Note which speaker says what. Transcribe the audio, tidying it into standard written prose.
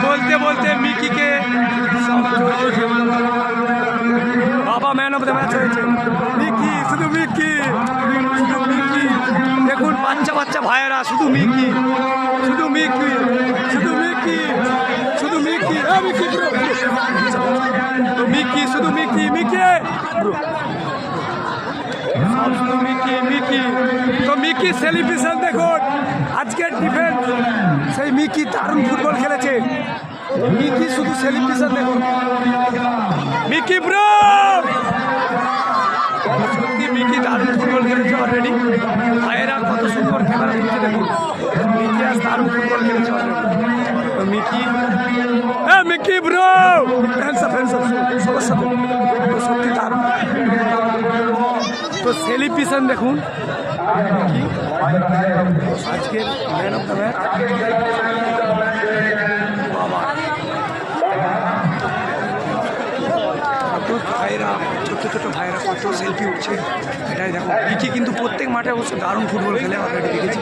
Speaker 1: বলতে বলতে মিকিকে বাবা ম্যান অফ দ্য ম্যাচ হয়েছে মিকি, শুধু মিকি, শুধু মিকি। দেখুন বাচ্চা বাচ্চা ভাইয়েরা, শুধু মিকি, শুধু মিকি, শুধু মিকি, শুধু মিকি, মিকি মিকি, শুধু মিকি, মিকি শুধু মিকি, মিকি। তো মিকি সেলিব্রেশন দেখুন, আজকের ডিফেন্স সেই মিকি দারুণ ফুটবল খেলেছে। মিকি শুধু সেলিব্রেশন দেখুন, মিকি ব্রো, সত্যি মিকি দারুণ ফুটবল খেলেছে অলরেডি। ভাইয়েরা কত সুন্দর ক্যামেরা তুলছে দেখুন, মিকি আজ দারুণ ফুটবল খেলেছে অলরেডি। তো মিকি, হ্যাঁ মিকি ব্রো, ফ্যান্স সবার সাথে তো সত্যি দারুণ। তো সেলিব্রেশন দেখুন মিকি আজকের ম্যান অফ দ্য ম্যাচ। বাবা ভাইরা, ছোট্ট ছোট্ট ভাইরা কত সেলফি উঠছে, এটাই দেখো। মিকি কিন্তু প্রত্যেক মাঠে অবশ্য দারুণ ফুটবল খেলে অলরেডি দেখেছি।